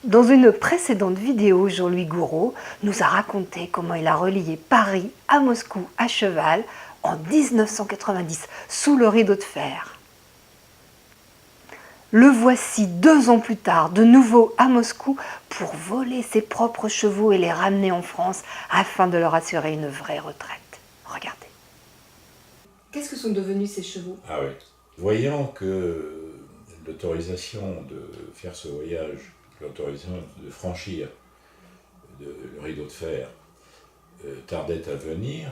Dans une précédente vidéo, Jean-Louis Gouraud nous a raconté comment il a relié Paris à Moscou à cheval en 1990, sous le rideau de fer. Le voici 2 ans plus tard, de nouveau à Moscou, pour voler ses propres chevaux et les ramener en France afin de leur assurer une vraie retraite. Regardez. Qu'est-ce que sont devenus ces chevaux? Ah oui. Voyant que l'autorisation de faire ce voyage, l'autorisation de franchir le rideau de fer tardait à venir,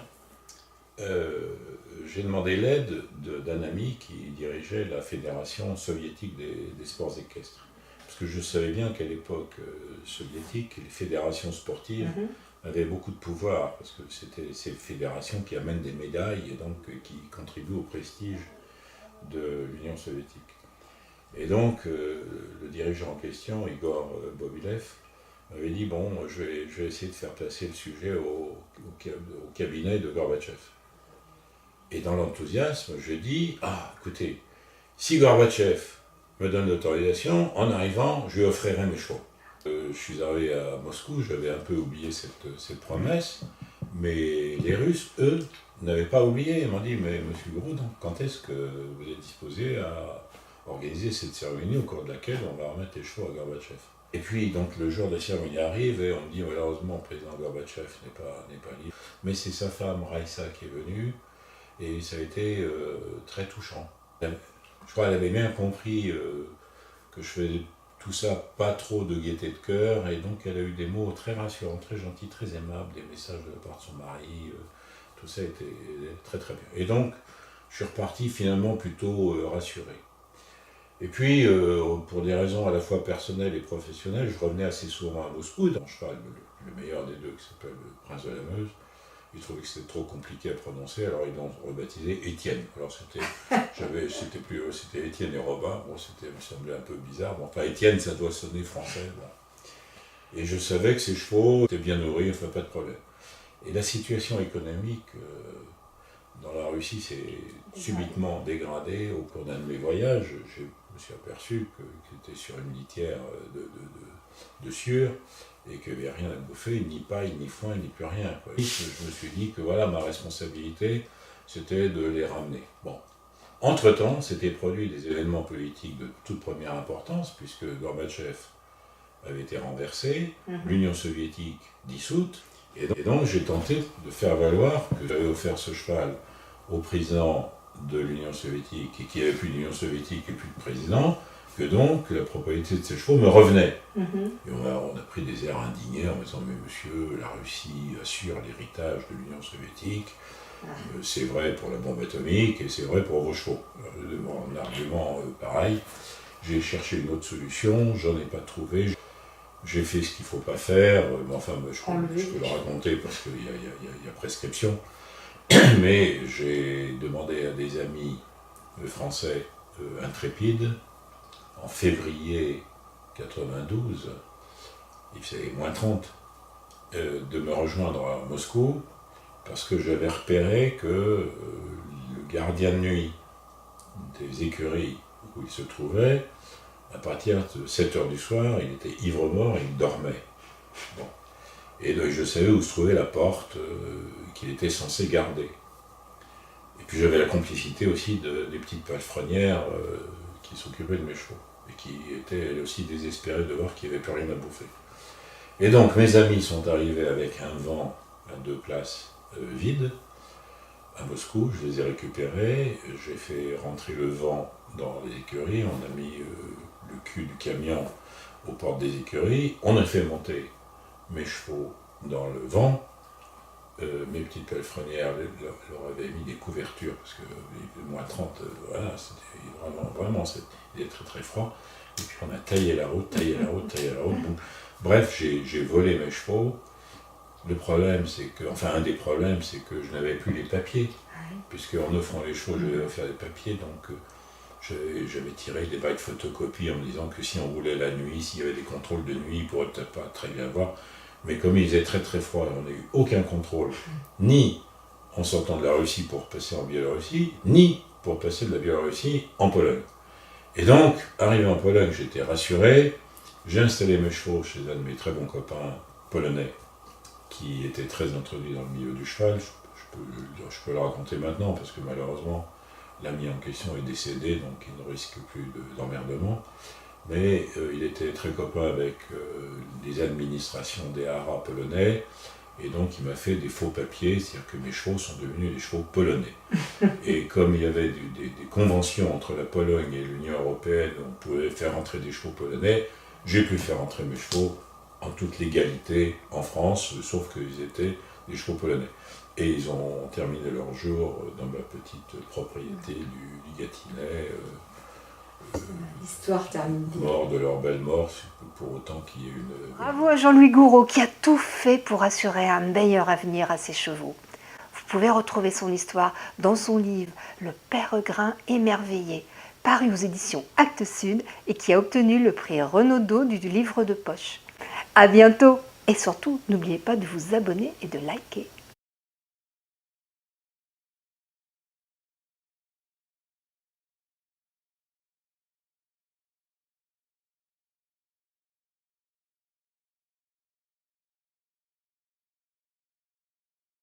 j'ai demandé l'aide d'un ami qui dirigeait la fédération soviétique des sports équestres. Parce que je savais bien qu'à l'époque soviétique, les fédérations sportives avaient beaucoup de pouvoir, parce que c'était ces fédérations qui amènent des médailles et donc qui contribuent au prestige de l'Union soviétique. Et donc, le dirigeant en question, Igor Bobilev, m'avait dit, bon, je vais essayer de faire passer le sujet au cabinet de Gorbatchev. Et dans l'enthousiasme, j'ai dit, écoutez, si Gorbatchev me donne l'autorisation, en arrivant, je lui offrirai mes chevaux. Je suis arrivé à Moscou, j'avais un peu oublié cette promesse, mais les Russes, eux, n'avaient pas oublié. Ils m'ont dit, mais monsieur Gouraud, quand est-ce que vous êtes disposé à organiser cette cérémonie au cours de laquelle on va remettre les chevaux à Gorbatchev? Et puis, donc, le jour de la cérémonie arrive et on me dit, malheureusement, le président Gorbatchev n'est pas libre. Mais c'est sa femme, Raïssa, qui est venue, et ça a été très touchant. Je crois qu'elle avait bien compris que je faisais tout ça pas trop de gaieté de cœur, et donc elle a eu des mots très rassurants, très gentils, très aimables, des messages de la part de son mari, tout ça était très très bien. Et donc, je suis reparti finalement plutôt rassuré. Et puis, pour des raisons à la fois personnelles et professionnelles, je revenais assez souvent à Moscou, dans cheval, le meilleur des deux, qui s'appelle le Prince de la Meuse. Il trouvait que c'était trop compliqué à prononcer, alors ils l'ont rebaptisé Étienne. Alors c'était Étienne et Robin, bon, me semblait un peu bizarre. Bon, enfin, Étienne, ça doit sonner français. Bon. Et je savais que ces chevaux étaient bien nourris, enfin, pas de problème. Et la situation économique dans la Russie s'est subitement dégradée au cours d'un de mes voyages. Je me suis aperçu que j'étais sur une litière de sueur, et qu'il n'y avait rien à bouffer, ni paille, ni foin, ni plus rien. Quoi. Je me suis dit que voilà, ma responsabilité, c'était de les ramener. Bon. Entre-temps, s'étaient produits des événements politiques de toute première importance, puisque Gorbatchev avait été renversé, l'Union soviétique dissoute, et donc j'ai tenté de faire valoir que j'avais offert ce cheval au président de l'Union soviétique, et qu'il n'y avait plus d'Union soviétique et plus de président, que donc la propriété de ces chevaux me revenait. Et on a pris des airs indignés en me disant, mais monsieur, la Russie assure l'héritage de l'Union soviétique, c'est vrai pour la bombe atomique et c'est vrai pour vos chevaux. Mon argument pareil, j'ai cherché une autre solution, j'en ai pas trouvé, j'ai fait ce qu'il ne faut pas faire, mais enfin je peux le raconter parce qu'il y a prescription, mais j'ai demandé à des amis français intrépides, en février 92, il faisait moins 30, de me rejoindre à Moscou, parce que j'avais repéré que le gardien de nuit des écuries où il se trouvait, à partir de 7h du soir, il était ivre-mort et il dormait. Bon. Et donc, je savais où se trouvait la porte qu'il était censé garder. Et puis j'avais la complicité aussi des petites palefrenières qui s'occupaient de mes chevaux, et qui étaient elles aussi désespérées de voir qu'il n'y avait plus rien à bouffer. Et donc mes amis sont arrivés avec un vent à 2 places vides, à Moscou, je les ai récupérés, j'ai fait rentrer le vent dans les écuries, on a mis le cul du camion aux portes des écuries, on a fait monter mes chevaux dans le vent, mes petites palefrenières leur avaient mis des couvertures, parce que moins 30, voilà, c'était vraiment, il était très très froid, et puis on a taillé la route, bon. Bref, j'ai volé mes chevaux. Le problème, c'est que, un des problèmes, c'est que je n'avais plus les papiers, puisque en offrant les chevaux, je devais offrir des papiers, donc j'avais tiré des bacs de photocopie en me disant que si on roulait la nuit, s'il y avait des contrôles de nuit, ils pourraient peut-être pas très bien voir, mais comme il faisait très très froid, on n'a eu aucun contrôle, ni en sortant de la Russie pour passer en Biélorussie, ni pour passer de la Biélorussie en Pologne. Et donc, arrivé en Pologne, j'étais rassuré, J'ai installé mes chevaux chez un de mes très bons copains polonais qui était très introduit dans le milieu du cheval. Je peux le raconter maintenant parce que malheureusement l'ami en question est décédé, donc il ne risque plus d'emmerdement. Mais il était très copain avec les administrations des haras polonais, et donc il m'a fait des faux papiers, c'est-à-dire que mes chevaux sont devenus des chevaux polonais. Et comme il y avait des conventions entre la Pologne et l'Union européenne, on pouvait faire entrer des chevaux polonais, j'ai pu faire entrer mes chevaux en toute légalité en France, sauf qu'ils étaient des chevaux polonais. Et ils ont terminé leur jour dans ma petite propriété du Gâtinais, L'histoire termine bien. morts de leur belle mort, pour autant qu'il y ait une... Bravo à Jean-Louis Gouraud qui a tout fait pour assurer un meilleur avenir à ses chevaux. Vous pouvez retrouver son histoire dans son livre Le Peregrine émerveillé, paru aux éditions Actes Sud et qui a obtenu le prix Renaudot du livre de poche. À bientôt et surtout, n'oubliez pas de vous abonner et de liker.